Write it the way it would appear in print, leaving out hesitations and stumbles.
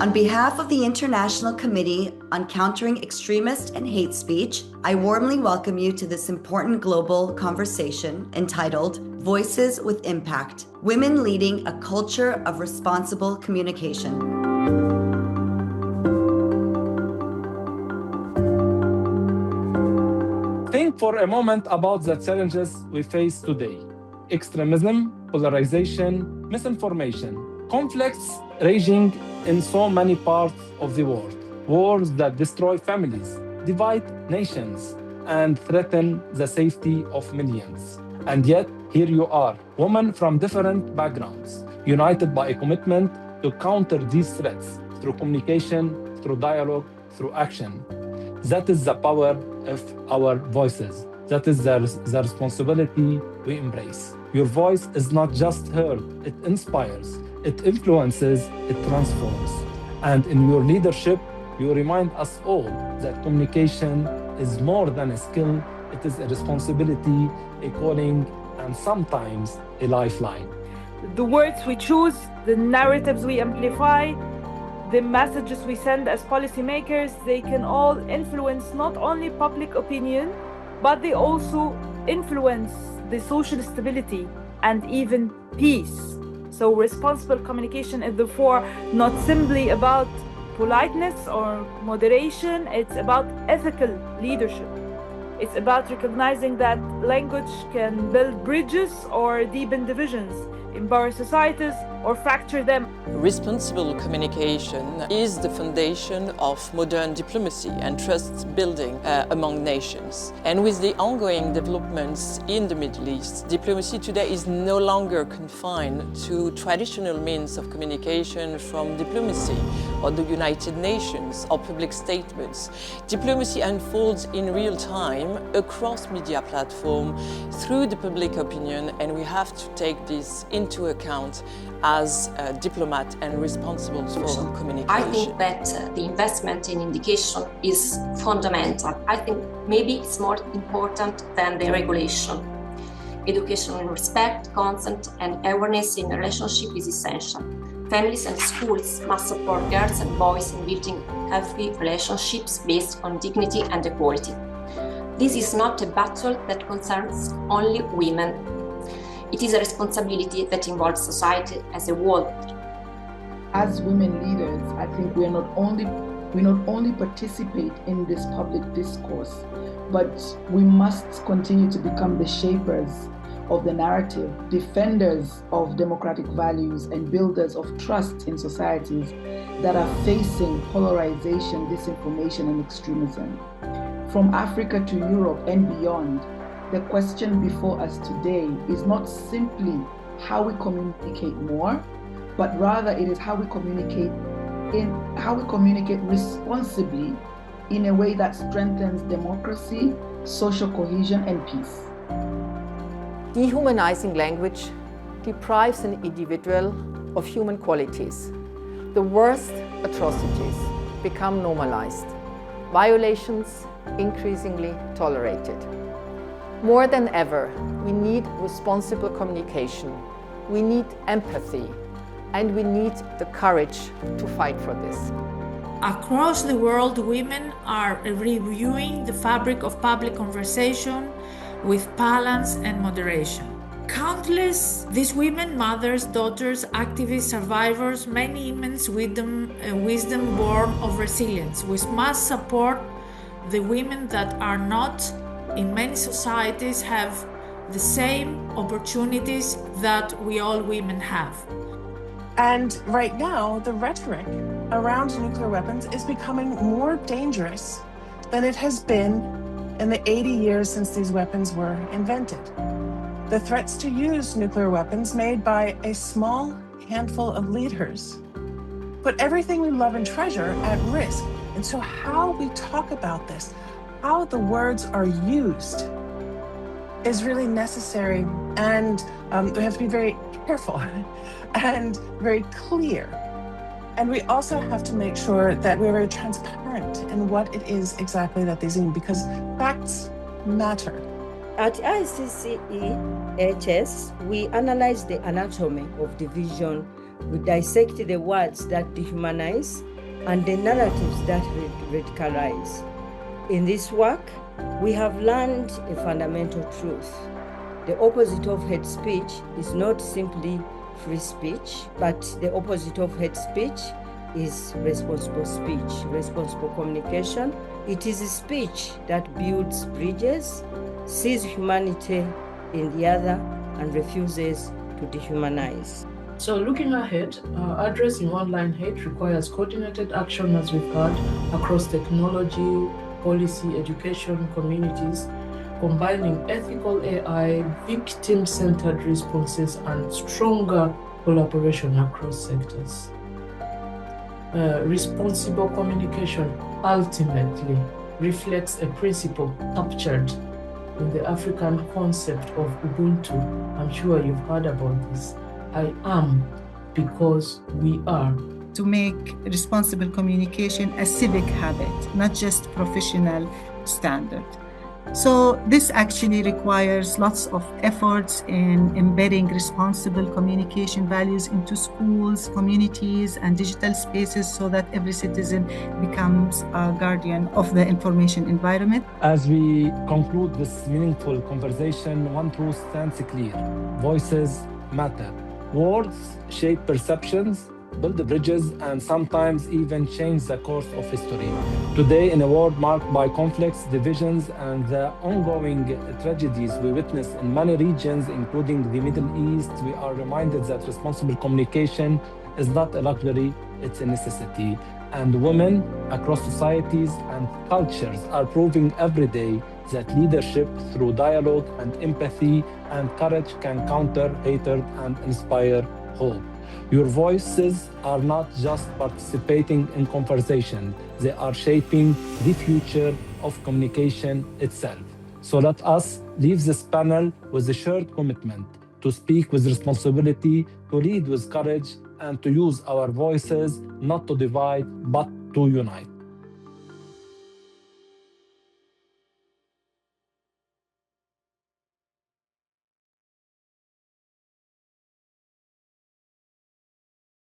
On behalf of the International Committee on Countering Extremist and Hate Speech, I warmly welcome you to this important global conversation entitled Voices with Impact: Women Leading a Culture of Responsible Communication. Think for a moment about the challenges we face today. Extremism, polarization, misinformation, conflicts raging in so many parts of the world, wars that destroy families, divide nations, and threaten the safety of millions. And yet, here you are, women from different backgrounds, united by a commitment to counter these threats through communication, through dialogue, through action. That is the power of our voices. That is the responsibility we embrace. Your voice is not just heard, it inspires, it influences, it transforms. And in your leadership, you remind us all that communication is more than a skill, it is a responsibility, a calling, and sometimes a lifeline. The words we choose, the narratives we amplify, the messages we send as policymakers, they can all influence not only public opinion, but they also influence the social stability and even peace. So responsible communication is therefore not simply about politeness or moderation, it's about ethical leadership. It's about recognizing that language can build bridges or deepen divisions, empower societies, or fracture them. Responsible communication is the foundation of modern diplomacy and trust building among nations. And with the ongoing developments in the Middle East, diplomacy today is no longer confined to traditional means of communication from diplomacy or the United Nations or public statements. Diplomacy unfolds in real time across media platforms through the public opinion, and we have to take this into account as a diplomat and responsible for communication. I think that the investment in education is fundamental. I think maybe it's more important than the regulation. Education in respect, consent, and awareness in a relationship is essential. Families and schools must support girls and boys in building healthy relationships based on dignity and equality. This is not a battle that concerns only women. It is a responsibility that involves society as a whole. As women leaders, I think we not only participate in this public discourse, but we must continue to become the shapers of the narrative, defenders of democratic values, and builders of trust in societies that are facing polarization, disinformation, and extremism. From Africa to Europe and beyond, the question before us today is not simply how we communicate more, but rather it is how we communicate responsibly in a way that strengthens democracy, social cohesion, and peace. Dehumanizing language deprives an individual of human qualities. The worst atrocities become normalized, violations increasingly tolerated. More than ever, we need responsible communication, we need empathy, and we need the courage to fight for this. Across the world, women are reviewing the fabric of public conversation with balance and moderation. Countless these women, mothers, daughters, activists, survivors, many immense wisdom born of resilience. We must support the women that are not in many societies have the same opportunities that we all women have. And right now, the rhetoric around nuclear weapons is becoming more dangerous than it has been in the 80 years since these weapons were invented. The threats to use nuclear weapons made by a small handful of leaders put everything we love and treasure at risk. And so how we talk about this, how the words are used is really necessary, and we have to be very careful and very clear. And we also have to make sure that we're very transparent in what it is exactly that these mean, because facts matter. At ICCEHS, we analyze the anatomy of division We dissect the words that dehumanize and the narratives that radicalize. In this work, we have learned a fundamental truth. The opposite of hate speech is not simply free speech, but the opposite of hate speech is responsible speech, responsible communication. It is a speech that builds bridges, sees humanity in the other, and refuses to dehumanize. So looking ahead, addressing online hate requires coordinated action, as we've heard, across technology, policy, education, communities, combining ethical AI, victim-centered responses, and stronger collaboration across sectors. Responsible communication ultimately reflects a principle captured in the African concept of Ubuntu. I'm sure you've heard about this. I am because we are. To make responsible communication a civic habit, not just professional standard. So this actually requires lots of efforts in embedding responsible communication values into schools, communities, and digital spaces so that every citizen becomes a guardian of the information environment. As we conclude this meaningful conversation, one truth stands clear: voices matter. Words shape perceptions, build bridges, and sometimes even change the course of history. Today, in a world marked by conflicts, divisions, and the ongoing tragedies we witness in many regions, including the Middle East, we are reminded that responsible communication is not a luxury, it's a necessity. And women across societies and cultures are proving every day that leadership through dialogue and empathy and courage can counter hatred and inspire hope. Your voices are not just participating in conversation, they are shaping the future of communication itself. So let us leave this panel with a shared commitment to speak with responsibility, to lead with courage, and to use our voices not to divide, but to unite.